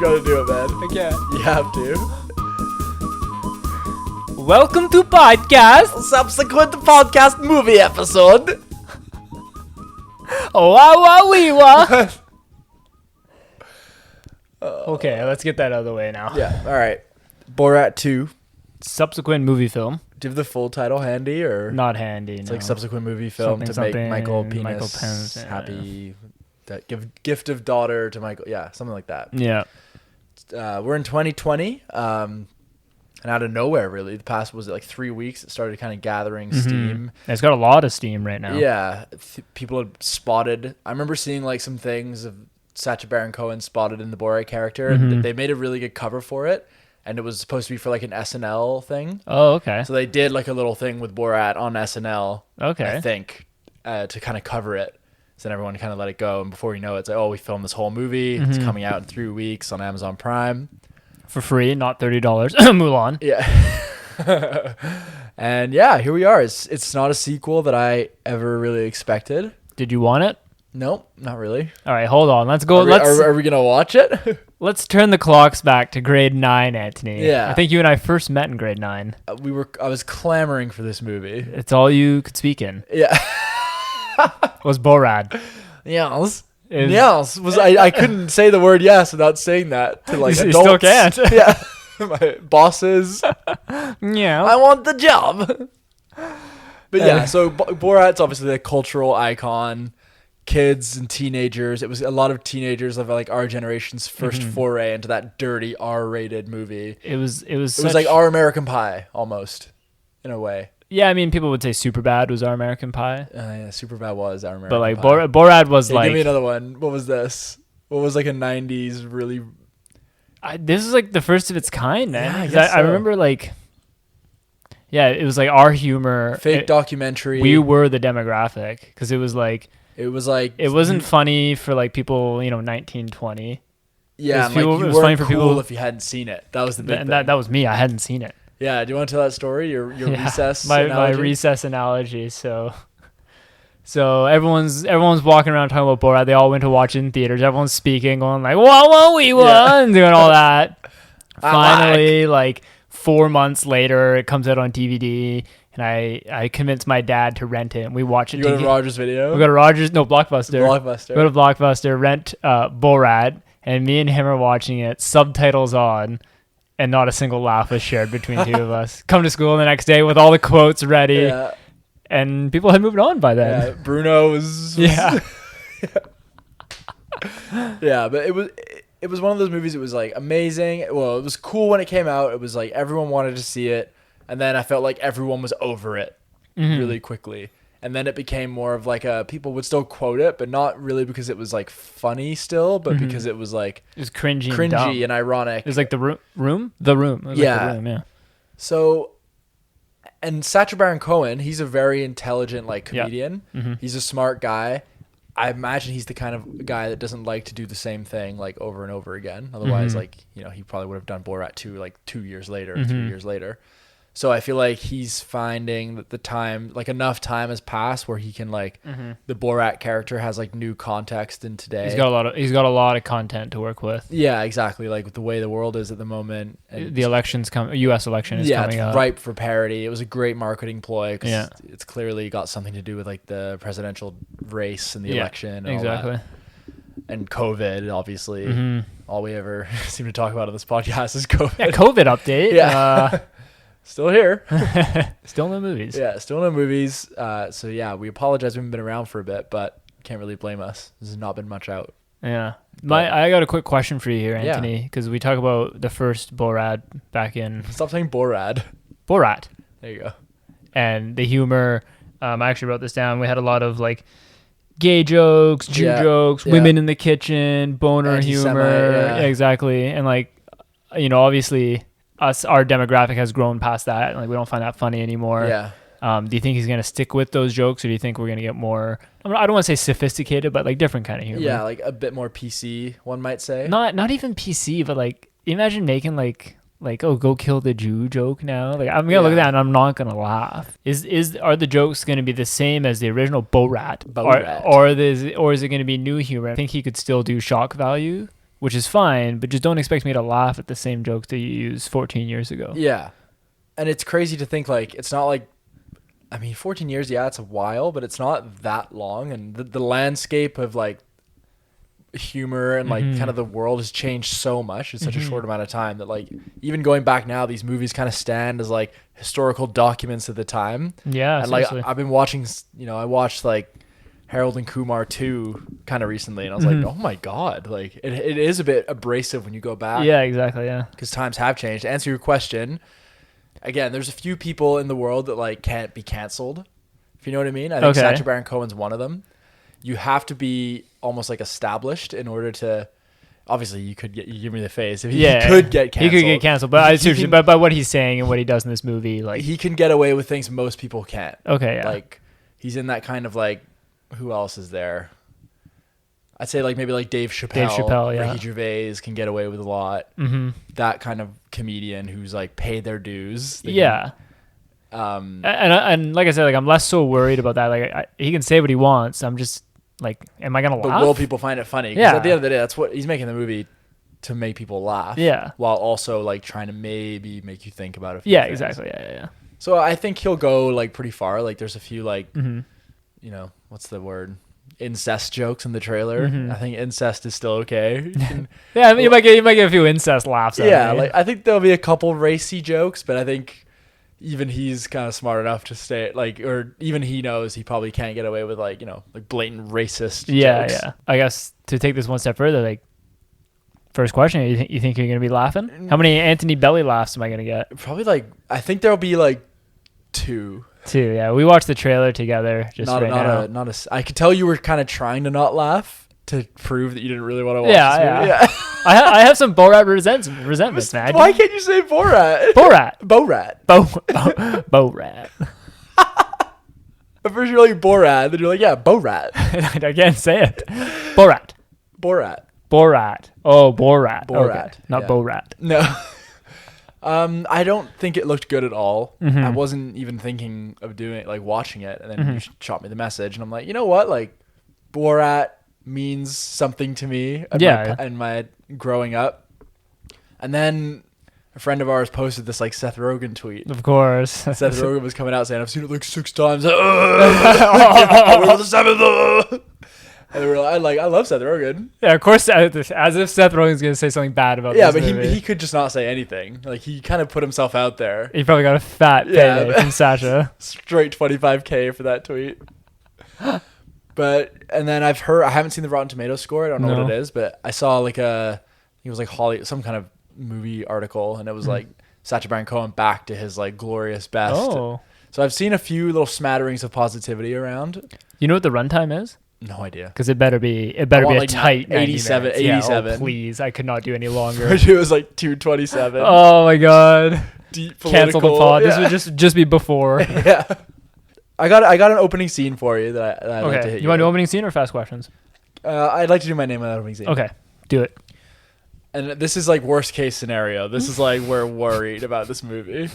gotta do it, man. I can't. You have to. Welcome to podcast. Subsequent podcast movie episode. Wow, wow, wee, wow. Okay, let's get that out of the way now. Yeah, alright. Borat 2. Subsequent movie film. Do you have the full title handy or? Not handy, It's no. like subsequent movie film Something, to make Michael Penis Michael Pence, yeah. happy. That gift of daughter to Michael. Yeah, something like that. Yeah. We're in 2020. And out of nowhere, really, the past, was it like 3 weeks, it started kind of gathering steam. It's got a lot of steam right now. Yeah, people had spotted. I remember seeing like some things of Sacha Baron Cohen spotted in the Borat character, and they made a really good cover for it, and it was supposed to be for like an SNL thing. Oh, okay. So they did like a little thing with Borat on SNL. Okay. I think to kind of cover it. So then everyone kind of let it go, and before you know it, it's like, oh, we filmed this whole movie. It's coming out in 3 weeks on Amazon Prime. For free, not $30. Mulan. Yeah. And yeah, here we are. It's not a sequel that I ever really expected. Did you want it? Nope, not really. All right, hold on. Let's go. Are we gonna watch it? Let's turn the clocks back to grade 9, Anthony. Yeah. I think you and I first met in grade 9. I was clamoring for this movie. It's all you could speak in. Yeah. Was Borat. Yes. Yes. I couldn't say the word yes without saying that to like You adults. still can't. Yeah. My bosses. Yeah. I want the job. But yeah, so Borat's obviously a cultural icon. Kids and teenagers. It was a lot of teenagers of like our generation's first foray into that dirty R-rated movie. It was like our American Pie almost, in a way. Yeah, I mean, people would say Superbad was our American Pie. Yeah, Superbad was our American But like Pie. Borat was Hey, like. give me another one. What was this? What was like a 90s really... This is like the first of its kind, man. Yeah, I 'Cause guess I so. remember like. Yeah, it was like our humor. Fake documentary. We were the demographic because it was like. It was like... It wasn't funny for like people, 19, 20. Yeah, it was and like people- you it was weren't funny for cool people- if you hadn't seen it. That was the big And thing. that was me. I hadn't seen it. Yeah, do you want to tell that story? Your Yeah, recess my analogy? recess analogy. So everyone's walking around talking about Borat. They all went to watch it in theaters. Everyone's speaking, going like "whoa, whoa, we won," and doing all that. Finally, like 4 months later, it comes out on DVD, and I convinced my dad to rent it, and we watch it. You go to Rogers Video? We go to Rogers, no Blockbuster. Blockbuster. Go to Blockbuster, rent Borat, and me and him are watching it, subtitles on. And not a single laugh was shared between two of us. Come to school the next day with all the quotes ready, Yeah. and people had moved on by then. Yeah, Bruno was Yeah. Yeah, but it was one of those movies. It was like amazing. Well, it was cool when it came out. It was like everyone wanted to see it, and then I felt like everyone was over it really quickly. And then it became more of like people would still quote it, but not really because it was like funny still, but because it was like It was cringy and dumb. and ironic. It was like the room. It was Yeah. like the room, yeah. So, and Sacha Baron Cohen, he's a very intelligent like comedian. He's a smart guy. I imagine he's the kind of guy that doesn't like to do the same thing like over and over again. Otherwise, like, he probably would have done Borat 2 like 2 years later, 3 years later. So I feel like he's finding that the time, like enough time has passed where he can like the Borat character has like new context in today. He's got a lot of content to work with. Yeah, exactly. Like with the way the world is at the moment. The elections U.S. election is coming up. It's ripe for parody. It was a great marketing ploy because Yeah. it's clearly got something to do with like the presidential race and the election. And exactly. All that. And COVID, obviously. All we ever seem to talk about on this podcast is COVID. Yeah, COVID update. Yeah. Still here. Still no movies. Yeah, still no movies. So yeah, we apologize. We haven't been around for a bit, but can't really blame us. There's not been much out. Yeah. I got a quick question for you here, Anthony, because we talk about the first Borat back in... Stop saying Borat. Borat. There you go. And the humor. I actually wrote this down. We had a lot of like gay jokes, Jew jokes, women in the kitchen, boner Anti-Semite, humor. yeah. Exactly. And like, obviously... our demographic has grown past that. Like we don't find that funny anymore. Yeah. Do you think he's gonna stick with those jokes, or do you think we're gonna get more? I don't want to say sophisticated, but like different kind of humor. Yeah, like a bit more PC, one might say. Not even PC, but like imagine making like oh, go kill the Jew joke now. Like I'm gonna look at that and I'm not gonna laugh. Are the jokes gonna be the same as the original Borat? Or is it gonna be new humor? I think he could still do shock value which is fine, but just don't expect me to laugh at the same jokes that you used 14 years ago. Yeah. And it's crazy to think, like, it's not like, I mean, 14 years, yeah, it's a while, but it's not that long. And the landscape of, like, humor and, like, kind of the world has changed so much in such a short amount of time that, like, even going back now, these movies kind of stand as, like, historical documents of the time. Yeah, and, like, I've been watching, you know, I watched, like, Harold and Kumar 2 kind of recently, and I was like, oh my God, like, it is a bit abrasive when you go back. Yeah, exactly, yeah. Because times have changed. To answer your question, again, there's a few people in the world that, like, can't be canceled, if you know what I mean. I think Sacha Baron Cohen's one of them. You have to be almost, like, established in order to, obviously you give me the face. If he could get canceled. He could get canceled, but seriously, but by what he's saying and what he does in this movie, like, he can get away with things most people can't. Okay, yeah. Like, he's in that kind of, like, who else is there? I'd say, like, maybe like Dave Chappelle, yeah. Ricky Gervais can get away with a lot. That kind of comedian who's, like, paid their dues. Yeah. And like I said, like, I'm less so worried about that. Like, he can say what he wants. I'm just like, am I gonna laugh? But will people find it funny? Because at the end of the day, that's what he's making the movie, to make people laugh. Yeah. While also, like, trying to maybe make you think about it. Yeah, exactly. Yeah. So I think he'll go, like, pretty far. Like, there's a few, like, you know, what's the word? Incest jokes in the trailer. I think incest is still okay. Yeah, I mean, you might get a few incest laughs. Yeah, like, I think there'll be a couple racy jokes, but I think even he's kind of smart enough to stay, like, or even he knows he probably can't get away with, like, you know, like, blatant racist jokes. Yeah. I guess to take this one step further, like, first question, you think you're gonna be laughing? How many Anthony Belly laughs am I gonna get? Probably, like, I think there'll be, like, two. Yeah. We watched the trailer together. I could tell you were kind of trying to not laugh to prove that you didn't really want to watch this movie. Yeah. I have some Borat resentments, man. Why can't you say Borat? Borat. At first you're like Borat, then you're like, yeah, Borat. I can't say it. Borat. Oh, Borat. Okay. Not Borat. No. I don't think it looked good at all. I wasn't even thinking of doing it, like, watching it, and then you shot me the message, and I'm like, you know what? Like, Borat means something to me in my growing up. And then a friend of ours posted this, like, Seth Rogen tweet. Of course. Seth Rogen was coming out saying, I've seen it like 6 times. We're the 7th. And we're like, I love Seth Rogen. Yeah, of course, as if Seth Rogen's going to say something bad about this movie. But he could just not say anything. Like, he kind of put himself out there. He probably got a fat payday from Sacha. Straight $25K for that tweet. And then I haven't seen the Rotten Tomatoes score. I don't know what it is, but I saw, like, it was like some kind of movie article, and it was like Sacha Baron Cohen back to his, like, glorious best. Oh. So I've seen a few little smatterings of positivity around. You know what the runtime is? No idea. Because it better be a like tight 87. Yeah, oh, please, I could not do any longer. It was like 227. Oh my God. Deep political. Cancel the pod. Yeah. This would just be before. Yeah. I got an opening scene for you that I'd like to hit you want to do opening scene or fast questions? I'd like to do my name on that opening scene. Okay, do it. And this is, like, worst case scenario. This is, like, we're worried about this movie.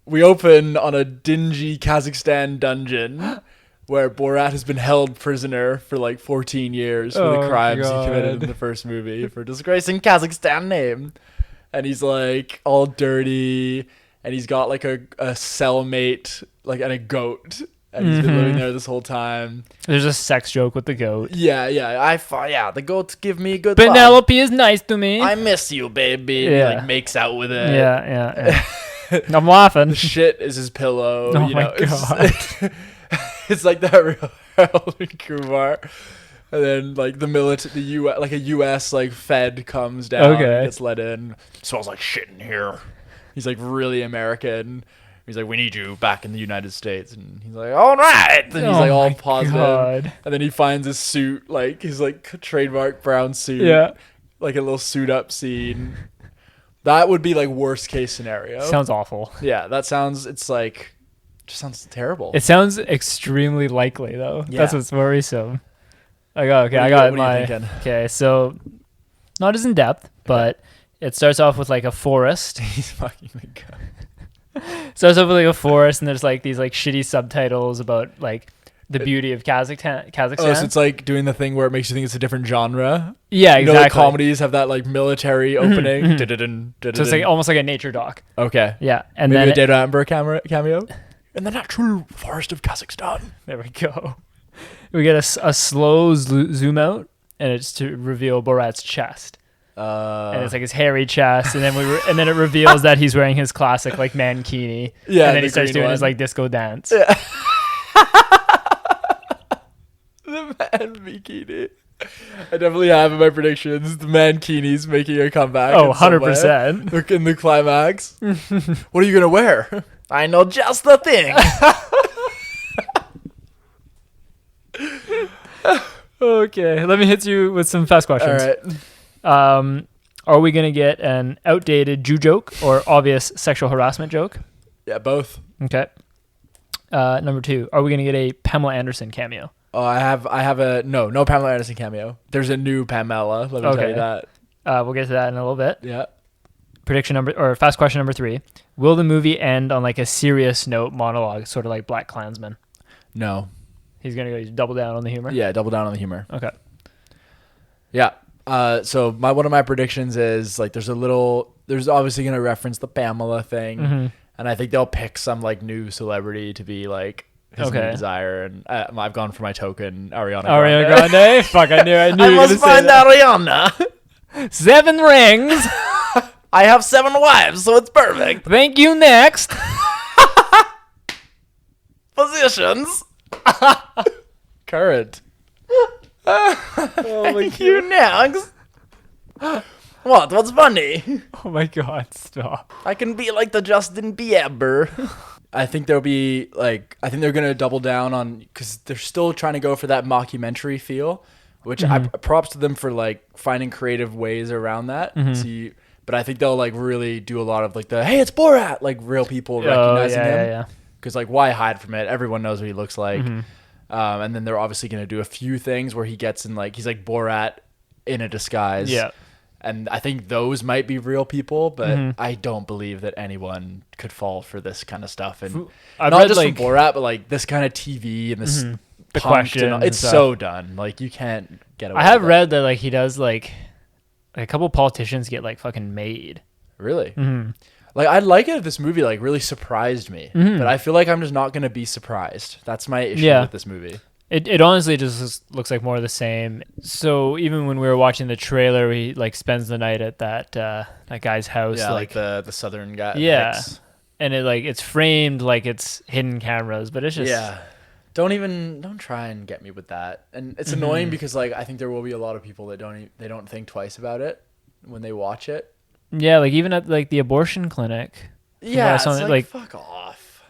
We open on a dingy Kazakhstan dungeon where Borat has been held prisoner for, like, 14 years for the crimes he committed in the first movie for disgracing Kazakhstan name. And he's, like, all dirty, and he's got, like, a cellmate, like, and a goat. And he's been living there this whole time. There's a sex joke with the goat. Yeah. The goats give me good Penelope love. Is nice to me. I miss you, baby. Yeah. He, like, makes out with it. Yeah. I'm laughing. The shit is his pillow. Oh, my God. It's like that real Harold and Kumar. And then, like, the US, like, Fed comes down and gets let in. Smells like shit in here. He's, like, really American. He's like, we need you back in the United States. And he's like, all right. And he's, like, all positive. God. And then he finds his suit, like, his, like, trademark brown suit. Yeah. Like a little suit up scene. That would be, like, worst case scenario. Sounds awful. Yeah, just sounds terrible. It sounds extremely likely, though. Yeah. That's what's worrisome. Okay, so not as in depth, but it starts off with, like, a forest. He's fucking the guy. Starts off with, like, a forest, and there's, like, these, like, shitty subtitles about, like, the beauty of Kazakhstan. Oh, so it's like doing the thing where it makes you think it's a different genre. Yeah, exactly. You know, like comedies have that like military opening. So it's like almost like a nature doc. Okay. Yeah, and maybe then a David Attenborough cameo in the natural forest of Kazakhstan. There we go. We get a slow zoom out, and it's to reveal Borat's chest. And it's like his hairy chest, and then it reveals that he's wearing his classic like mankini. Yeah, and then he starts doing his like disco dance. Yeah. The man bikini. I definitely have in my predictions the mankini's making a comeback. Oh, 100%. Look in the climax. What are you gonna wear? I know just the thing. Okay, let me hit you with some fast questions. All right. Are we gonna get an outdated Jew joke or obvious sexual harassment joke? Yeah, both. Okay. Number 2, are we gonna get a Pamela Anderson cameo? Oh, I have a no Pamela Anderson cameo. There's a new Pamela. Let me tell you that. We'll get to that in a little bit. Yeah. Fast question number 3. Will the movie end on like a serious note monologue, sort of like Black Klansman? No. He's gonna go double down on the humor? Yeah, double down on the humor. Okay. Yeah. So one of my predictions is like there's obviously gonna reference the Pamela thing, and I think they'll pick some like new celebrity to be like his new desire, and I've gone for my token, Ariana Grande. Fuck, I knew. I must find Ariana. 7 rings. I have 7 wives, so it's perfect. Thank you. Next. Positions. Current. Thank you. Next. What's funny? Oh my god, stop. I can be like the Justin Bieber. I think they're gonna double down on, because they're still trying to go for that mockumentary feel, which I props to them for like finding creative ways around that. But I think they'll like really do a lot of like hey, it's Borat, like real people recognizing him. Yeah. Because like why hide from it? Everyone knows what he looks like. And then they're obviously gonna do a few things where he gets in like he's like Borat in a disguise. Yeah. And I think those might be real people, but I don't believe that anyone could fall for this kind of stuff. And not just from Borat, but like this kind of TV and this the question. It's so done. Like you can't get away. I have read that like he does like a couple politicians get like fucking made. Really? Like I'd like it if this movie like really surprised me, but I feel like I'm just not gonna be surprised. That's my issue with this movie. It honestly just looks like more of the same. So even when we were watching the trailer, he like spends the night at that guy's house. Yeah, like the southern guy. Yeah, and it's framed like it's hidden cameras, but it's just Don't try and get me with that. And it's annoying because like I think there will be a lot of people that don't think twice about it when they watch it. Yeah, like even at like the abortion clinic. Yeah, it's like fuck off.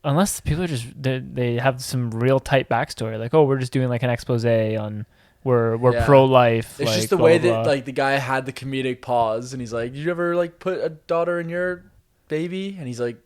Unless people are just they have some real tight backstory, like we're just doing like an expose on we're pro-life. It's like, just the blah, way blah, that blah. like the guy had the comedic pause, and he's like, "Did you ever like put a daughter in your baby?" And he's like,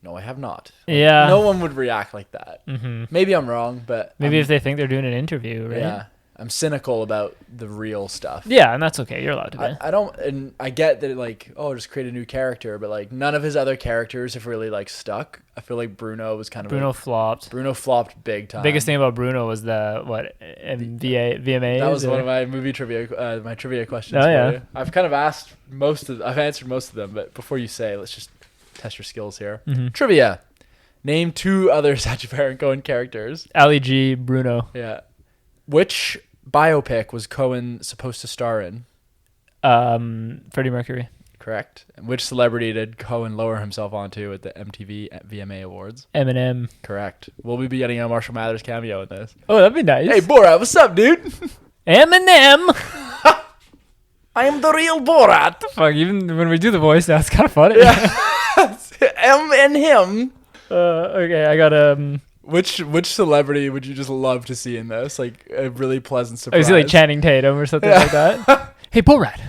"No, I have not." Like, yeah, no one would react like that. Maybe I'm wrong, but maybe if they think they're doing an interview, right? Yeah, I'm cynical about the real stuff. Yeah, and that's okay. You're allowed to be. I don't, and I get that like, just create a new character, but like none of his other characters have really like stuck. I feel like Bruno was kind of flopped. Bruno flopped big time. Biggest thing about Bruno was the VMA. That was one of my movie trivia, my trivia questions. Oh yeah, I've kind of answered most of them, but before you say, let's just test your skills here. Trivia: name 2 other Sacha Baron Cohen characters. Ali G, Bruno. Yeah. Which biopic was Cohen supposed to star in? Freddie Mercury. Correct. And which celebrity did Cohen lower himself onto at the MTV VMA Awards? Eminem. Correct. Will we be getting a Marshall Mathers cameo in this? Oh, that'd be nice. Hey, Borat, what's up, dude? Eminem. I am the real Borat. Fuck, even when we do the voice now, it's kind of funny. Yeah. M and him. Okay, I got Which celebrity would you just love to see in this? Like a really pleasant surprise. Is he like Channing Tatum or something like that? Hey, Borat.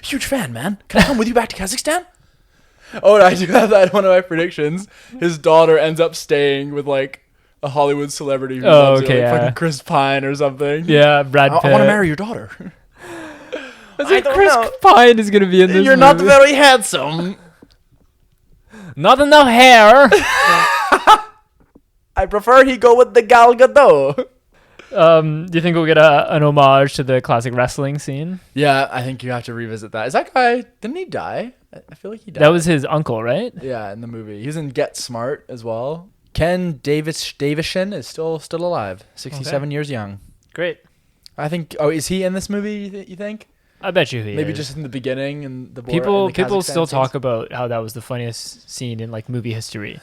Huge fan, man. Can I come with you back to Kazakhstan? Oh, and I do have that in one of my predictions. His daughter ends up staying with like a Hollywood celebrity who loves it, like fucking Chris Pine or something. Yeah, Brad Pitt. I want to marry your daughter. Chris Pine is going to be in this You're movie. not very handsome. Not enough hair. I prefer he go with the Gal Gadot. Do you think we'll get an homage to the classic wrestling scene? Yeah, I think you have to revisit that. Is that guy, didn't he die? I feel like he died. That was his uncle, right? Yeah, in the movie. He's in Get Smart as well. Ken Davison is still alive, 67 years young. Great. I think. Oh, is he in this movie? You think? I bet you he Maybe is. just in the beginning and the people Kazakhstan still scenes. talk about how that was the funniest scene in like movie history.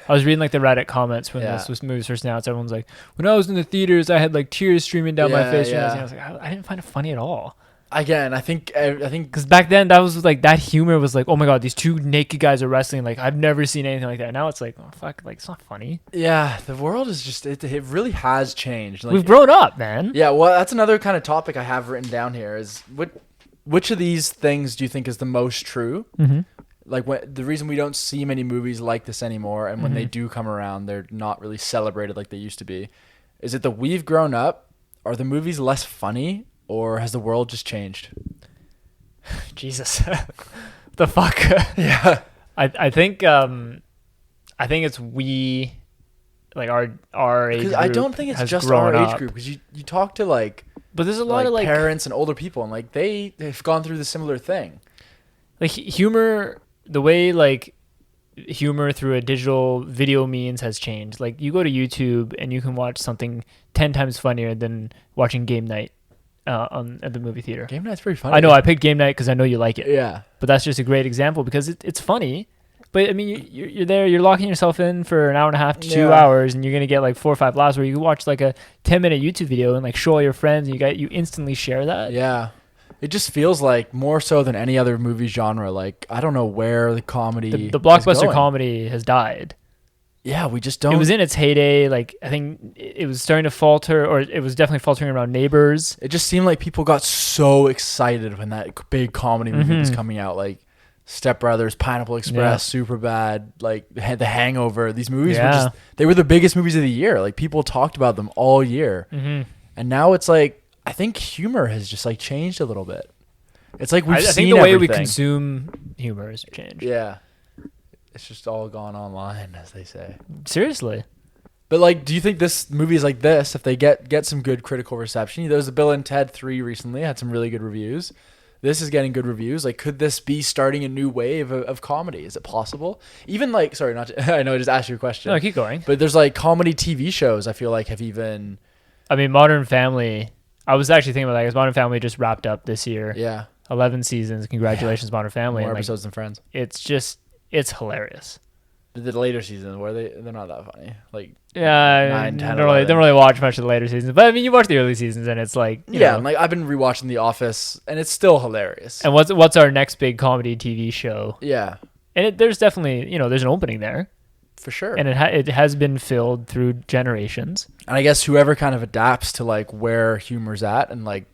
I was reading like the Reddit comments when this movie was first announced. Everyone's like, when I was in the theaters, I had like tears streaming down my face. Yeah. I was like, I didn't find it funny at all. Again, I think because back then that was like that humor was like, oh my god, these two naked guys are wrestling. Like I've never seen anything like that. Now it's like, oh fuck, like it's not funny. Yeah, the world is just it really has changed. Like, we've grown up, man. Yeah, well, that's another kind of topic I have written down here is which of these things do you think is the most true? Mm-hmm. Like the reason we don't see many movies like this anymore, and when they do come around, they're not really celebrated like they used to be. Is it that we've grown up? Are the movies less funny? Or has the world just changed? Jesus. The fuck? Yeah. I think it's we, like our age group. I don't think it's just our age group, because you talk to but there's a lot of like parents and older people, and like they've gone through the similar thing. Like humor, the way like humor through a digital video means has changed. Like you go to YouTube and you can watch something 10 times funnier than watching Game Night. At the movie theater. Game Night's pretty funny. I know, I picked Game Night because I know you like it. Yeah. But that's just a great example because it's funny. But I mean, you're there, you're locking yourself in for an hour and a half to 2 hours, and you're gonna get like 4 or 5 laughs. Where you can watch like a 10-minute YouTube video and like show all your friends, and you instantly share that. Yeah. It just feels like more so than any other movie genre. Like I don't know where the comedy, the blockbuster comedy has died. Yeah, we just don't. It was in its heyday. Like I think it was starting to falter, or it was definitely faltering around Neighbors. It just seemed like people got so excited when that big comedy movie was coming out, like Step Brothers, Pineapple Express, Superbad, like The Hangover. These movies were they were the biggest movies of the year. Like people talked about them all year, and now it's like I think humor has just like changed a little bit. It's like I think the way we consume humor has changed. Yeah. It's just all gone online, as they say. Seriously. But like, do you think this movies like this, if they get some good critical reception? There was a Bill and Ted 3 recently, had some really good reviews. This is getting good reviews. Like, could this be starting a new wave of comedy? Is it possible? Even like, sorry, not to, I know I just asked you a question. No, keep going. But there's like comedy TV shows I feel like have even... I mean, Modern Family, I was actually thinking about that because Modern Family just wrapped up this year. Yeah. 11 seasons. Congratulations, Modern Family. More episodes than Friends. It's hilarious. The later seasons, they're not that funny. Like 9, 10, don't really watch much of the later seasons. But I mean, you watch the early seasons, and it's like you know. Like I've been rewatching The Office, and it's still hilarious. And what's our next big comedy TV show? Yeah, and there's definitely there's an opening there for sure, and it has been filled through generations. And I guess whoever kind of adapts to like where humor's at, and like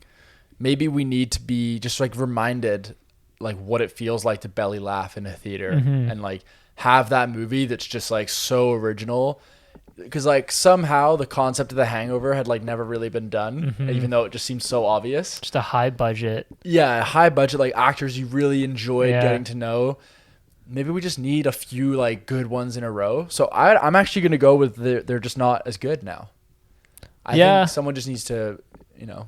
maybe we need to be just like reminded like what it feels like to belly laugh in a theater and like have that movie that's just like so original, because like somehow the concept of The Hangover had like never really been done, even though it just seems so obvious. Just a high budget like actors you really enjoyed getting to know. Maybe we just need a few like good ones in a row. So I'm actually gonna go with they're just not as good now. I think someone just needs to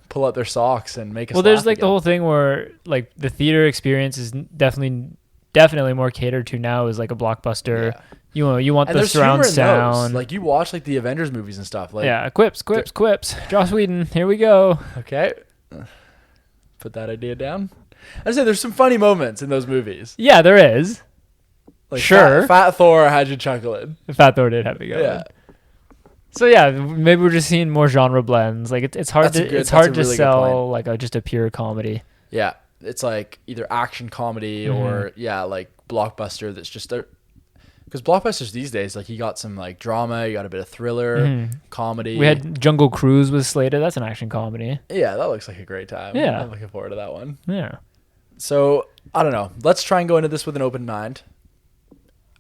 pull out their socks and make us laugh there's like again. the whole thing where like the theater experience is definitely more catered to now as like a blockbuster. You want the surround sound. Like you watch like the Avengers movies and stuff. Like quips. Joss Whedon, here we go. Okay, put that idea down. I say there's some funny moments in those movies. Yeah, there is. Like sure, Fat Thor had you chuckling. Fat Thor did have me going. Yeah. So yeah, maybe we're just seeing more genre blends. Like it's hard to sell like just a pure comedy. Yeah, it's like either action comedy or like blockbuster. That's just there, because blockbusters these days, like you got some like drama, you got a bit of thriller, comedy. We had Jungle Cruise was slated. That's an action comedy. Yeah, that looks like a great time. Yeah, I'm looking forward to that one. Yeah. So I don't know. Let's try and go into this with an open mind.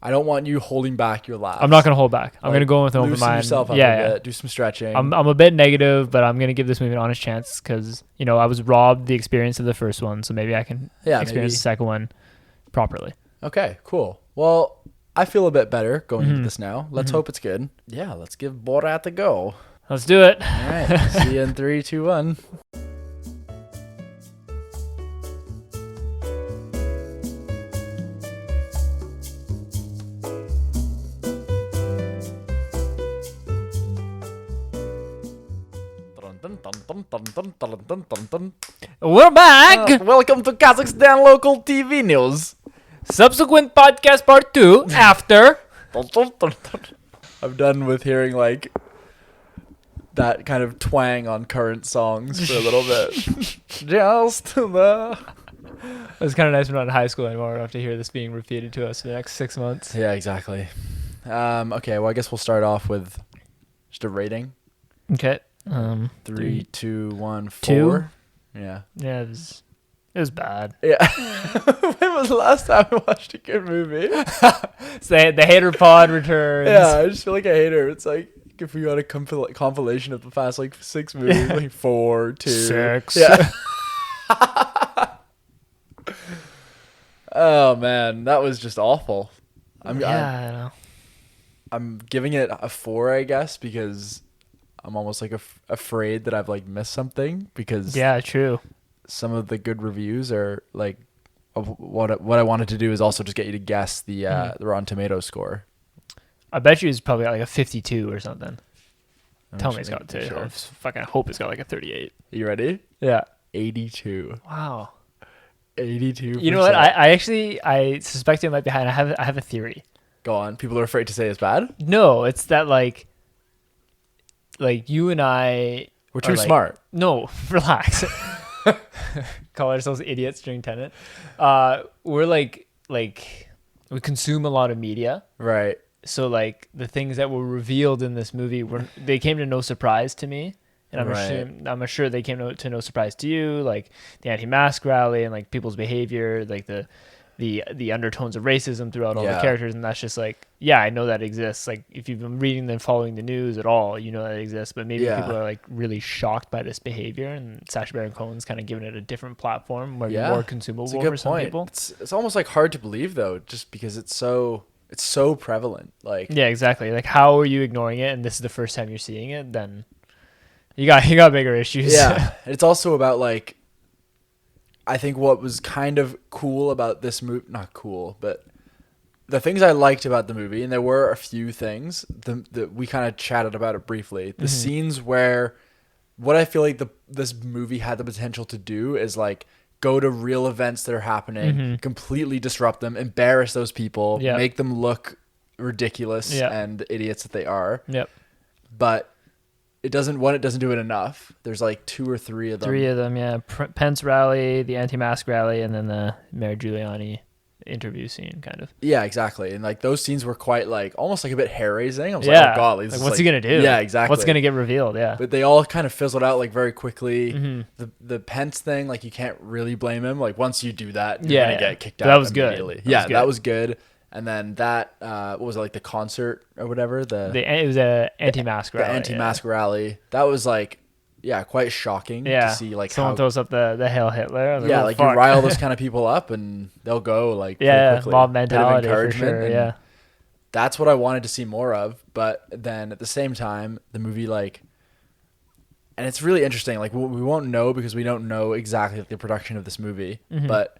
I don't want you holding back your laughs. I'm not gonna hold back. I'm gonna go in with an open mind. Yourself up a bit, do some stretching. I'm a bit negative, but I'm gonna give this movie an honest chance because I was robbed the experience of the first one, so maybe I can experience the second one properly. Okay, cool. Well, I feel a bit better going into this now. Let's hope it's good. Yeah, let's give Borat a go. Let's do it. All right. See you in 3, 2, 1. We're back. Welcome to Kazakhstan local TV news. Subsequent podcast part 2 after. I'm done with hearing like that kind of twang on current songs for a little bit. Just the. It's kind of nice we're not in high school anymore. We don't have to hear this being repeated to us for the next 6 months. Yeah, exactly. Okay, well, I guess we'll start off with just a rating. Okay. 3, 2, 1, 4. 2? Yeah. Yeah, it was bad. Yeah. When was the last time I watched a good movie? So the hater pod returns. Yeah, I just feel like a hater. It's like if we got a compilation of the past like 6 movies, like 4, 2, 6. Yeah. Oh man, that was just awful. I know. I'm giving it a 4, I guess, because I'm almost like afraid that I've like missed something, because Yeah, true. some of the good reviews are like what I wanted to do is also just get you to guess the Rotten Tomatoes score. I bet you it's probably got like a 52 or something. Tell me it's got to. I fucking hope it's got like a 38. You ready? Yeah. 82. Wow. 82%. You know what? I suspect it might be high. And I have a theory. Go on. People are afraid to say it's bad. No, it's that like you and I. We're too like, smart. No, relax. Call ourselves idiots during Tenet. We're like we consume a lot of media. Right. So like the things that were revealed in this movie they came to no surprise to me. And I'm sure they came to no surprise to you, like the anti-mask rally and like people's behavior, like the undertones of racism throughout all the characters, and that's just like, yeah, I know that exists. Like if you've been reading and following the news at all, you know that exists. But maybe people are like really shocked by this behavior, and Sacha Baron Cohen's kind of giving it a different platform where you're more consumable for some people. It's almost like hard to believe though, just because it's so prevalent. Like yeah, exactly. Like how are you ignoring it? And this is the first time you're seeing it, then. You got bigger issues. Yeah. It's also about like, I think what was kind of cool about this movie, not cool, but the things I liked about the movie, and there were a few things that we kind of chatted about it briefly. The scenes where what I feel like this movie had the potential to do is like go to real events that are happening, completely disrupt them, embarrass those people, make them look ridiculous and idiots that they are. Yep. But it doesn't do it enough. There's like 2 or 3 of them. 3 of them, yeah. Pence rally, the anti-mask rally, and then the Mayor Giuliani interview scene, kind of. Yeah, exactly. And like those scenes were quite like almost like a bit hair-raising. I was like, oh god, like what's he gonna do? Yeah, exactly. What's gonna get revealed? Yeah. But they all kind of fizzled out like very quickly. The Pence thing, like you can't really blame him. Like once you do that, you're gonna get kicked out. That was immediately. Good. That was good. And then that, what was it, like the concert or whatever? It was a anti-mask rally. The anti-mask rally. That was like, quite shocking to see like someone throws up the Hail Hitler. Like you rile those kind of people up and they'll go like quickly. Mob mentality for sure. Yeah, that's what I wanted to see more of. But then at the same time, the movie like, and it's really interesting. Like we won't know because we don't know exactly the production of this movie, but.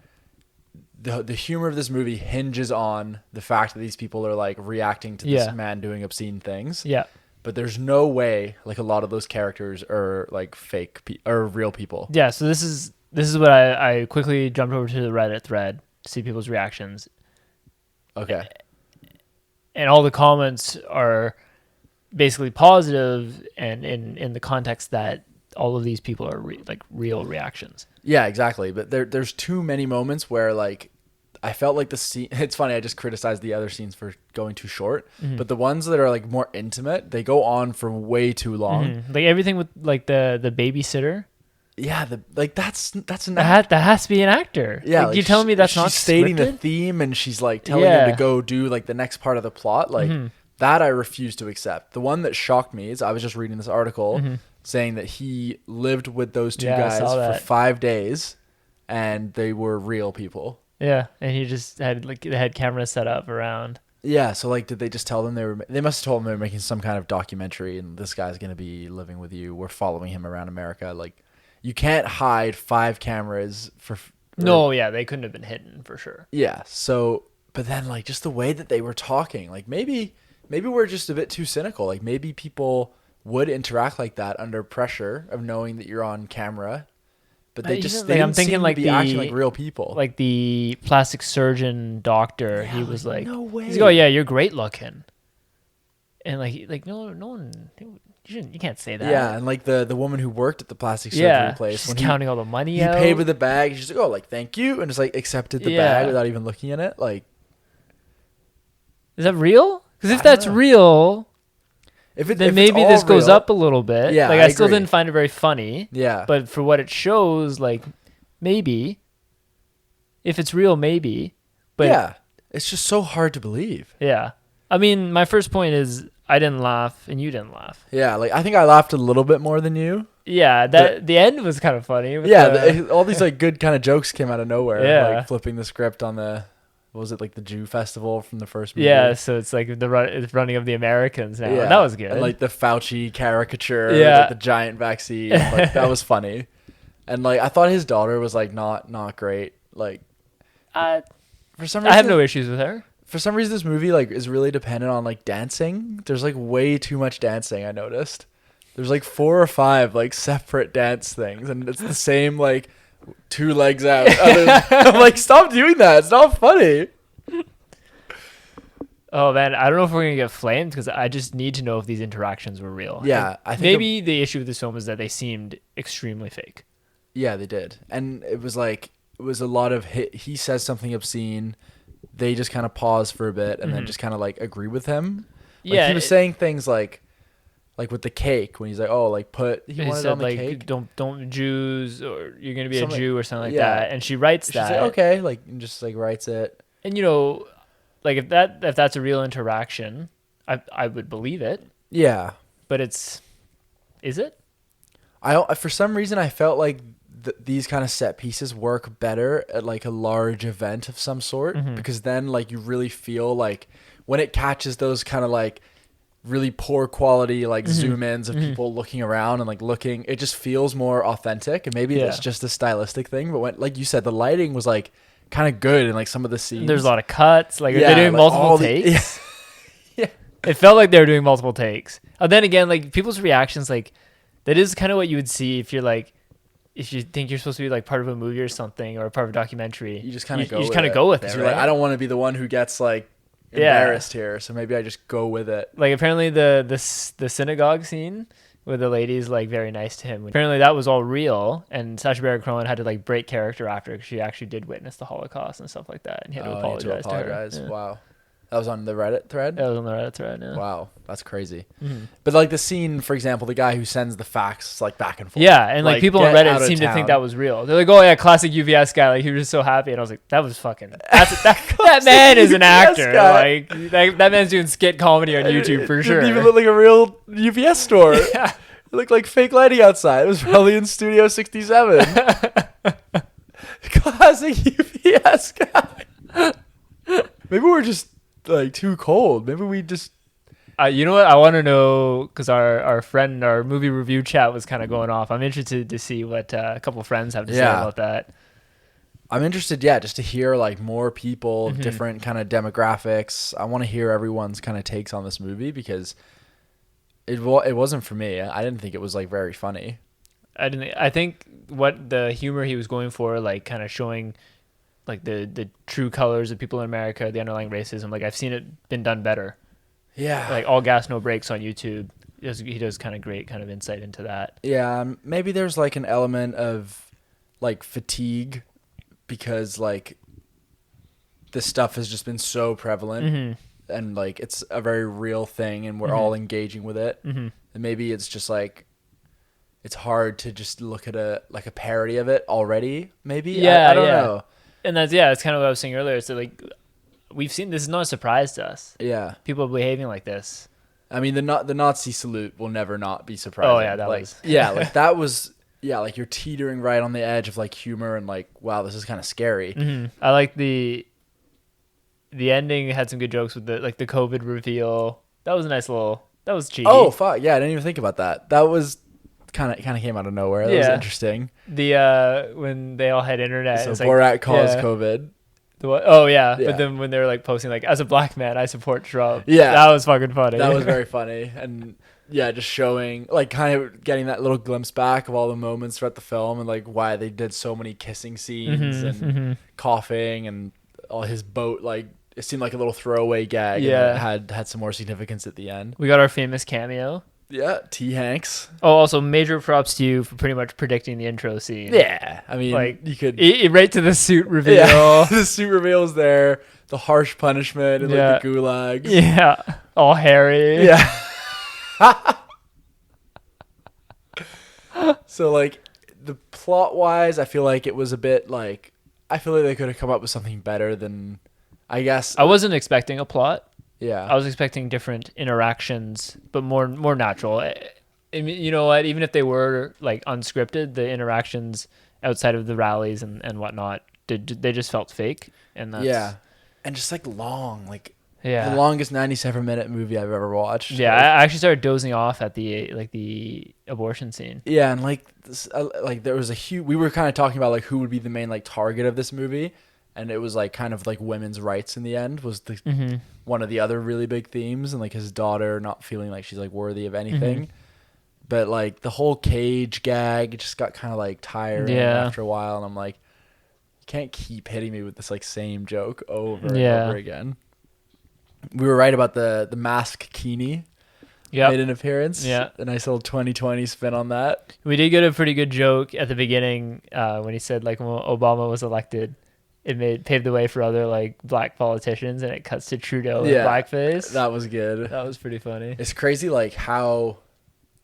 The humor of this movie hinges on the fact that these people are like reacting to this man doing obscene things. Yeah. But there's no way like a lot of those characters are like fake or real people. Yeah. So this is what I quickly jumped over to the Reddit thread to see people's reactions. Okay. And all the comments are basically positive, and in the context that all of these people are like real reactions. Yeah, exactly. But there's too many moments where like I felt like the scene. It's funny. I just criticized the other scenes for going too short, but the ones that are like more intimate, they go on for way too long. Like everything with like the babysitter. Yeah, that's that has to be an actor. Yeah, like, you telling me that's not she's stating scripted? The theme, and she's like telling him to go do like the next part of the plot. Like that, I refuse to accept. The one that shocked me is I was just reading this article saying that he lived with those two guys for 5 days, and they were real people. Yeah, and he just had cameras set up around. Yeah, so like, did they just tell them they must have told them they were making some kind of documentary, and this guy's gonna be living with you. We're following him around America. Like, you can't hide 5 cameras No, yeah, they couldn't have been hidden for sure. Yeah. So, but then like just the way that they were talking, like maybe we're just a bit too cynical. Like maybe people would interact like that under pressure of knowing that you're on camera. But they just they I'm thinking like acting like real people. Like the plastic surgeon doctor, Yeah, he was like, no way. He's like, oh yeah, you're great looking. And like no one, you can't say that. Yeah, and like the woman who worked at the plastic surgery place, she's when counting all the money he out. paid with the bag, she's like, oh, like thank you, and just like accepted the bag without even looking at it. Like, is that real? Because if that's real, then maybe this goes up a little bit. Yeah, like I still agree. didn't find it very funny. Yeah, but for what it shows, like maybe if it's real, maybe. But yeah, it's just so hard to believe. Yeah, I mean, my first point is I didn't laugh and you didn't laugh. Yeah, like I think I laughed a little bit more than you. Yeah, the end was kind of funny. All these like good kind of jokes came out of nowhere. Yeah, like flipping the script on what was it, like the Jew festival from the first movie? Yeah, so it's like it's running of the Americans now. Yeah, that was good. And like the Fauci caricature, like the giant vaccine, like that was funny. And like I thought his daughter was like not great. Like, for some reason, I have no issues with her. For some reason, this movie like is really dependent on like dancing. There's like way too much dancing. I noticed. There's like 4 or 5 like separate dance things, and it's the same like 2 legs out. I'm like, stop doing that. It's not funny. Oh man, I don't know if we're gonna get flamed because I just need to know if these interactions were real. Yeah, I think maybe the issue with this film is that they seemed extremely fake. Yeah, they did, and it was a lot of he says something obscene. They just kind of pause for a bit and then just kind of like agree with him. Like, he was saying things like with the cake when he's like, oh, like he wanted said, it on the like, cake. Don't Jews, or you're gonna be a Jew or something like yeah. that. And she writes She's that. like, okay, like, and just like writes it. And like if that's a real interaction, I would believe it. Yeah, but is it? For some reason I felt like these kind of set pieces work better at like a large event of some sort, because then like you really feel like when it catches those kind of like really poor quality like zoom ins of people looking around and like looking, it just feels more authentic. And maybe it's just a stylistic thing, but when, like you said, the lighting was like kind of good in like some of the scenes. There's a lot of cuts, like they're doing multiple takes. Yeah. It felt like they were doing multiple takes. And then again, like people's reactions, like that is kind of what you would see if you're like, if you think you're supposed to be like part of a movie or something, or a part of a documentary. You just kind of go with it. Right? Like, I don't want to be the one who gets like embarrassed here, so maybe I just go with it. Like apparently the synagogue scene where the lady's like very nice to him, apparently that was all real, and Sacha Baron Cohen had to like break character after, because she actually did witness the Holocaust and stuff like that, and he had to apologize to her. Yeah. Wow. That was on the Reddit thread? That was on the Reddit thread, yeah. Wow, that's crazy. But like the scene, for example, the guy who sends the fax like back and forth. Yeah, and like people on Reddit seem to think that was real. They're like, oh yeah, classic UVS guy. Like he was just so happy, and I was like, that was fucking. That man is an actor. Guy. Like that man's doing skit comedy on YouTube for sure. It didn't even look like a real UVS store. Yeah. It looked like fake lighting outside. It was probably in Studio 67. Classic UVS guy. Maybe we're just like too cold. Maybe we just you know what I want to know, because our movie review chat was kind of going off. I'm interested to see what a couple friends have to say about that. I'm interested, just to hear like more people, different kind of demographics. I want to hear everyone's kind of takes on this movie, because it wasn't for me. I didn't think it was like very funny. I think what the humor he was going for, like kind of showing like the true colors of people in America, the underlying racism. Like I've seen it been done better. Yeah. Like All Gas No Brakes on YouTube. He does kind of great kind of insight into that. Yeah. Maybe there's like an element of like fatigue, because like this stuff has just been so prevalent, and like it's a very real thing, and we're all engaging with it. And maybe it's just like, it's hard to just look at a parody of it already. Maybe. Yeah. I don't know. And it's kind of what I was saying earlier. So like, we've seen, this is not a surprise to us. Yeah. People behaving like this. I mean, the Nazi salute will never not be surprising. Oh yeah, that was. Yeah, like that was. Yeah, like you're teetering right on the edge of like humor and like, wow, this is kind of scary. I like the the ending had some good jokes with the COVID reveal. That was a nice little. That was cheeky. Oh fuck yeah! I didn't even think about that. That was kind of came out of nowhere. That was interesting. The when they all had internet. So Borat caused COVID. What? Oh yeah. But then when they were like posting like, as a black man, I support Trump. Yeah, that was fucking funny. That was very funny, and just showing like kind of getting that little glimpse back of all the moments throughout the film and like why they did so many kissing scenes and coughing and all his boat like. It seemed like a little throwaway gag. Yeah, and it had some more significance at the end. We got our famous cameo. Yeah, T. Hanks. Oh, also major props to you for pretty much predicting the intro scene. Yeah, I mean, like you could right to the suit reveal. Yeah, the suit reveal is there. The harsh punishment and like the gulags. Yeah, all hairy. Yeah. So like the plot wise, I feel like it was a bit like I feel like they could have come up with something better than. I guess I wasn't expecting a plot. Yeah, I was expecting different interactions, but more natural. I mean, you know what? Even if they were like unscripted, the interactions outside of the rallies and whatnot, they just felt fake. And that's, and just like long, like the longest 97-minute movie I've ever watched. Yeah, like, I actually started dozing off at the abortion scene. Yeah, and like this, like there was a huge. We were kind of talking about like who would be the main like target of this movie. And it was like kind of like women's rights in the end was the one of the other really big themes, and like his daughter not feeling like she's like worthy of anything. But like the whole cage gag just got kind of like tiring after a while, and I'm like, you can't keep hitting me with this like same joke over and over again. We were right about the mask Keeney. Yeah, made an appearance. Yeah, a nice little 2020 spin on that. We did get a pretty good joke at the beginning when he said like when Obama was elected. It paved the way for other like black politicians, and it cuts to Trudeau in blackface. That was good. That was pretty funny. It's crazy, like how,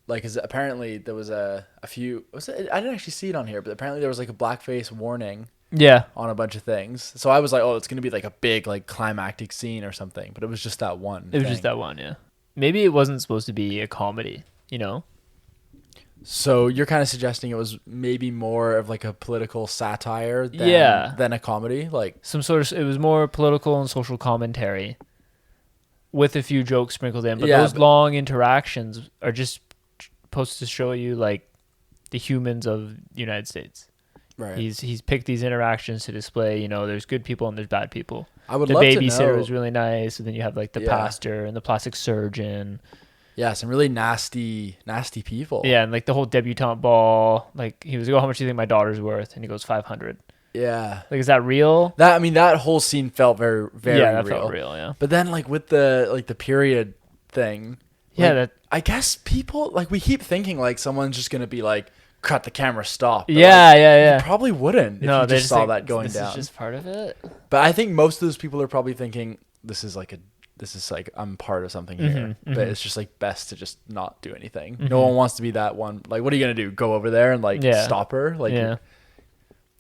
like, cause apparently there was a few. I didn't actually see it on here, but apparently there was like a blackface warning. Yeah. On a bunch of things, so I was like, oh, it's gonna be like a big like climactic scene or something, but it was just that one. It was just that one, yeah. Maybe it wasn't supposed to be a comedy, you know. So you're kind of suggesting it was maybe more of like a political satire than a comedy, like some sort of. It was more political and social commentary, with a few jokes sprinkled in. But those long interactions are just supposed to show you like the humans of the United States. Right. He's picked these interactions to display. You know, there's good people and there's bad people. I would the love babysitter to know. was really nice, and then you have like the pastor and the plastic surgeon. Yeah, some really nasty people. Yeah, and like the whole debutante ball. Like he was like, "Oh, how much do you think my daughter's worth?" And he goes, 500. Yeah. Like, is that real? That whole scene felt very, very real. Yeah, that felt real. Yeah. But then like with the period thing. Yeah, like, I guess people like we keep thinking like someone's just gonna be like, cut the camera, stop. But Yeah. They probably wouldn't if you just saw that going down. This is just part of it. But I think most of those people are probably thinking this is like I'm part of something here, but it's just like best to just not do anything. No one wants to be that one. Like, what are you gonna do? Go over there and like stop her? Like,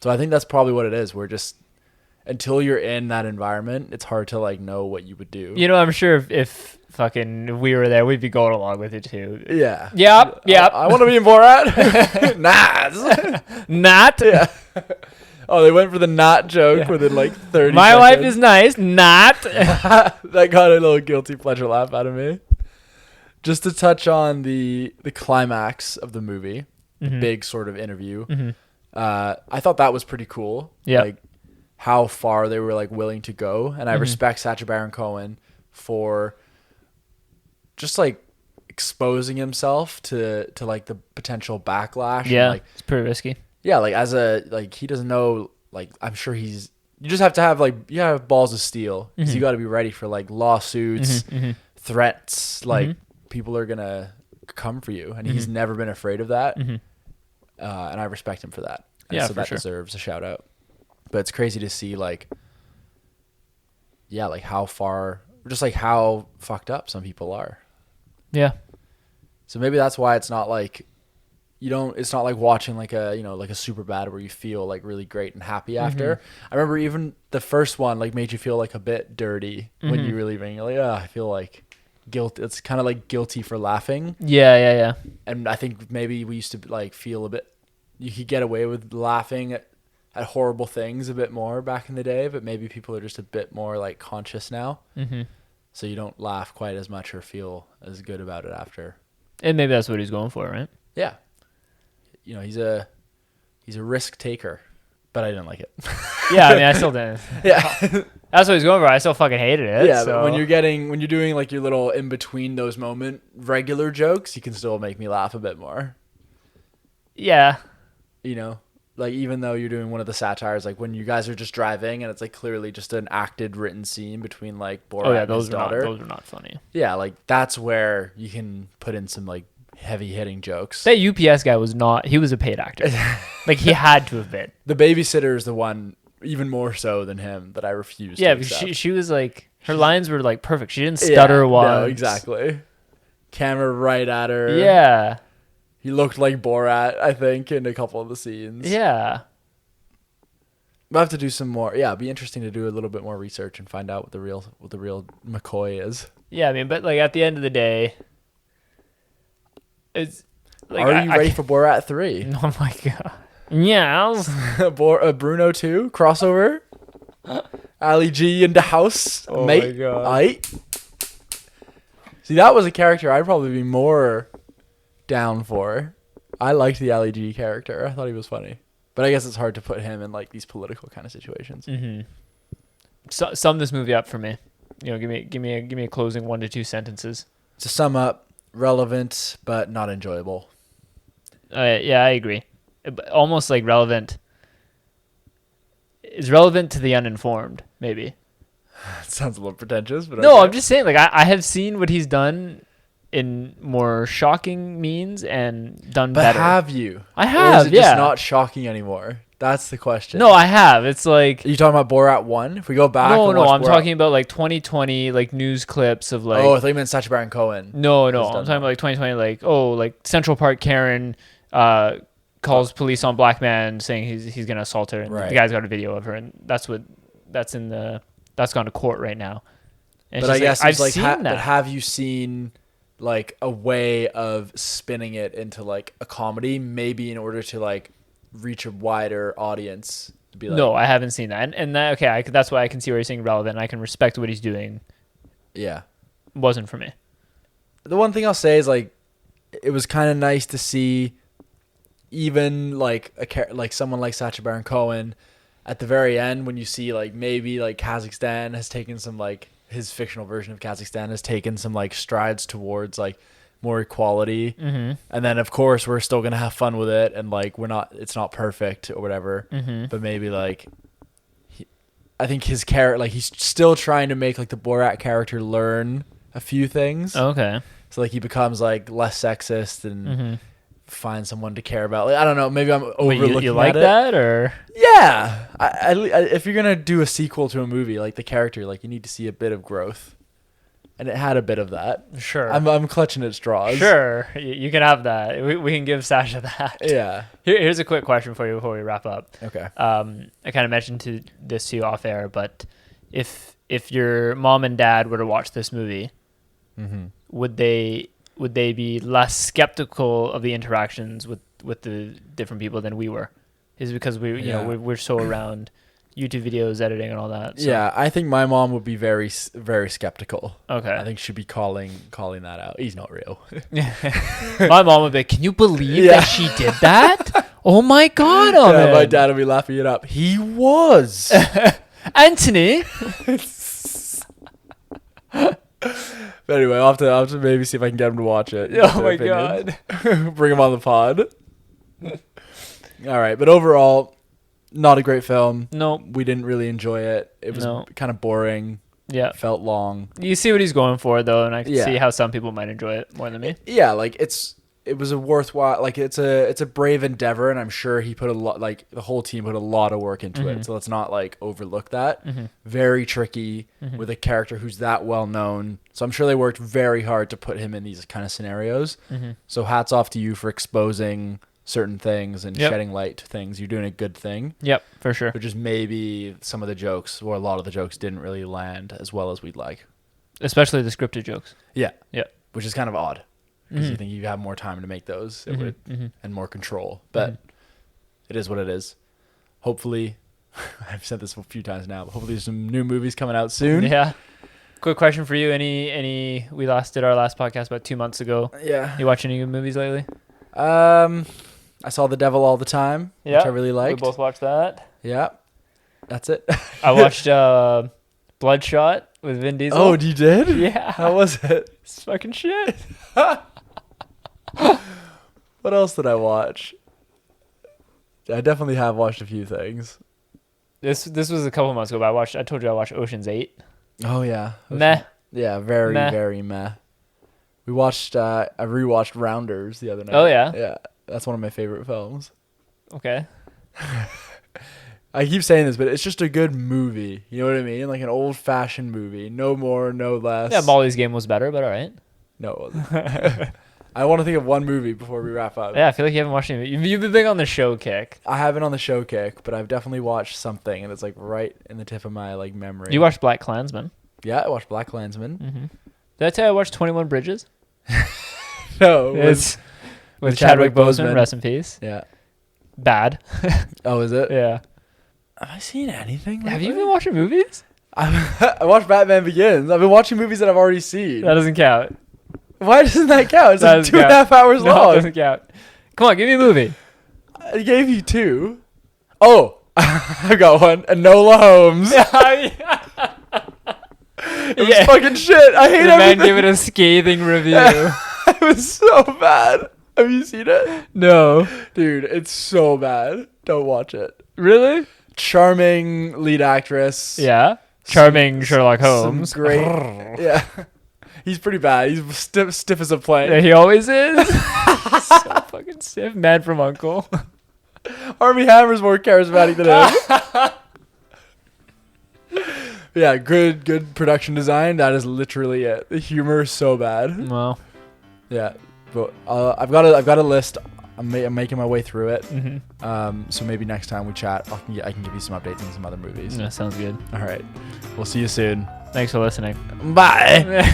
so I think that's probably what it is. We're just until you're in that environment, it's hard to like know what you would do. You know, I'm sure if fucking we were there, we'd be going along with it too. Yeah. Yep. I want to be in Borat. Not. Yeah. Oh, they went for the not joke within like 30 My seconds. wife is nice. Not. That got a little guilty pleasure laugh out of me. Just to touch on the climax of the movie, the big sort of interview. I thought that was pretty cool. Yeah. Like how far they were like willing to go. And I respect Sacha Baron Cohen for just like exposing himself to like the potential backlash. Yeah. And, like, it's pretty risky. Yeah, like he doesn't know, like I'm sure you just have to have like you gotta have balls of steel because you got to be ready for like lawsuits, threats, like people are gonna come for you, and he's never been afraid of that, and I respect him for that. And so that deserves a shout out. But it's crazy to see like how far, just like how fucked up some people are. Yeah. So maybe that's why it's not like. It's not like watching like a Superbad where you feel like really great and happy after. I remember even the first one like made you feel like a bit dirty when you were leaving. You're like, I feel like guilt. It's kind of like guilty for laughing. Yeah. And I think maybe we used to like feel a bit, you could get away with laughing at horrible things a bit more back in the day, but maybe people are just a bit more like conscious now. Mm-hmm. So you don't laugh quite as much or feel as good about it after. And maybe that's what he's going for, right? Yeah. You know, he's a risk taker, but I didn't like it. Yeah, I mean, I still didn't. Yeah. That's what he's going for. I still fucking hated it. Yeah, so. but when you're doing like your little in between those moment regular jokes, you can still make me laugh a bit more. Yeah. You know, like even though you're doing one of the satires, like when you guys are just driving and it's like clearly just an acted written scene between like Borat and his daughter. Those are not funny. Yeah, like that's where you can put in some like heavy hitting jokes. That UPS guy was not. He was a paid actor. Like he had to have been. The babysitter is the one even more so than him that I refuse. Yeah, to accept. because she was like her lines were like perfect. She didn't stutter once. No, exactly. Camera right at her. Yeah. He looked like Borat, I think, in a couple of the scenes. Yeah. We'll have to do some more. Yeah, it'd be interesting to do a little bit more research and find out what the real McCoy is. Yeah, I mean, but like at the end of the day, it's like Are you ready for Borat 3? Oh my god. Yes. Bruno 2 crossover. Ali G in the house. Oh mate. my god. Aight. See, that was a character I'd probably be more down for. I liked the Ali G character. I thought he was funny. But I guess it's hard to put him in like these political kind of situations. Mm-hmm. So, sum this movie up for me. You know, give me a closing 1 to 2 sentences. To sum up, relevant but not enjoyable. Yeah, I agree. Almost like relevant. Is relevant to the uninformed, maybe. It sounds a little pretentious, but no, okay. I'm just saying. Like I have seen what he's done in more shocking means and done But better. have you? I have. Or is it yeah. just not shocking anymore? That's the question. No, I have. It's like Are you talking about Borat 1? If we go back. no, and no. watch I'm Borat. talking about like 2020, like news clips of like. Oh, I thought you meant Sacha Baron Cohen. No. Has I'm done talking that. about like 2020, like Central Park Karen calls police on black man saying he's gonna assault her, and Right. the guy's got a video of her, and that's gone to court right now. And But I she's guess like, it's I've like, seen that. but have you seen like a way of spinning it into like a comedy, maybe in order to like reach a wider audience? To be like, No, I haven't seen that, and that, okay, that's why I can see where you're saying relevant. I can respect what he's doing. Yeah. Wasn't for me. The one thing I'll say is like, it was kind of nice to see, even like like someone like Sacha Baron Cohen, at the very end when you see like maybe like Kazakhstan has taken some like his fictional version of Kazakhstan has taken some like strides towards like more equality, Mm-hmm. and then of course we're still gonna have fun with it, and like it's not perfect or whatever, Mm-hmm. but maybe like I think his character, like he's still trying to make like the Borat character learn a few things, Okay. so like he becomes like less sexist and Mm-hmm. find someone to care about. Like, I don't know, maybe I'm But overlooking you like at it. that, or Yeah, I, if you're gonna do a sequel to a movie, like the character, like you need to see a bit of growth, and it had a bit of that. sure, I'm clutching at straws. sure, you can have that. We can give Sasha that. Yeah. Here's a quick question for you before we wrap up. Okay. I kind of mentioned this to you off air, but if your mom and dad were to watch this movie, Mm-hmm. would they be less skeptical of the interactions with the different people than we were? Is it because we're so around YouTube videos, editing, and all that? So. Yeah, I think my mom would be very, very skeptical. Okay. I think she'd be calling that out. He's not real. My mom would be like, "Can you believe Yeah. that she did that? Oh my god, Yeah, my dad would be laughing it up. He was. Anthony." But anyway, I'll have to maybe see if I can get him to watch it. Get Oh their my opinions. god. Bring him on the pod. All right, but overall, not a great film. Nope. We didn't really enjoy it. It was No. kind of boring. Yeah. Felt long. You see what he's going for though, and I can Yeah. see how some people might enjoy it more than me. Yeah, like it was a worthwhile, like it's a brave endeavor, and I'm sure he put a lot, like the whole team put a lot of work into Mhm. it. So let's not like overlook that. Mhm. Very tricky Mhm. with a character who's that well known. So I'm sure they worked very hard to put him in these kind of scenarios. Mm-hmm. So hats off to you for exposing certain things and Yep. shedding light to things. You're doing a good thing. Yep, for sure. But just maybe some of the jokes or a lot of the jokes didn't really land as well as we'd like. Especially the scripted jokes. Yeah. Yeah. Which is kind of odd because you Mhm. think you have more time to make those it Mhm. would, Mhm. and more control. But Mhm. it is what it is. hopefully, I've said this a few times now, but hopefully there's some new movies coming out soon. Yeah. Quick question for you. We did our last podcast about 2 months ago. Yeah. You watch any good movies lately? I saw The Devil All the Time, which I really liked. We both watched that. Yeah. That's it. I watched Bloodshot with Vin Diesel. Oh, you did? Yeah. How was it? It's fucking shit. What else did I watch? I definitely have watched a few things. This was a couple months ago, but I told you I watched Ocean's 8. Oh, yeah. Meh. Yeah, very, Meh. very meh. We watched, I rewatched Rounders the other night. Oh, yeah? Yeah. That's one of my favorite films. Okay. I keep saying this, but it's just a good movie. You know what I mean? Like an old-fashioned movie. No more, no less. Yeah, Molly's Game was better, but all right. No, it wasn't. I want to think of one movie before we wrap up. Yeah, I feel like you haven't watched any. You've been big on the show kick. I haven't on the show kick, but I've definitely watched something, and it's like right in the tip of my like memory. You watched Black Klansman. Yeah, I watched Black Klansman. Mm-hmm. Did I tell you I watched 21 Bridges? No, It's with Chadwick Boseman. Rest in peace. Yeah. Bad. Oh, is it? Yeah. Have I seen anything? Lately? Have you been watching movies? I watched Batman Begins. I've been watching movies that I've already seen. That doesn't count. Why doesn't that count? It's That like doesn't 2.5 hours No, long. it doesn't count. Come on, give me a movie. I gave you 2. Oh, I got one. Enola Holmes. It was fucking shit. I hate the everything. man gave it a scathing review. It was so bad. Have you seen it? No. Dude, it's so bad. Don't watch it. Really? Charming lead actress. Yeah. Charming Sherlock Holmes. Some great. Yeah. He's pretty bad. He's stiff as a plank. Yeah, he always is. So fucking stiff. Man from U.N.C.L.E. Armie Hammer's more charismatic than him. Yeah, good production design. That is literally it. The humor is so bad. Well. Yeah, but I've got a list. I'm making my way through it. Mm-hmm. So maybe next time we chat, I can give you some updates on some other movies. Yeah, sounds good. All right. We'll see you soon. Thanks for listening. Bye.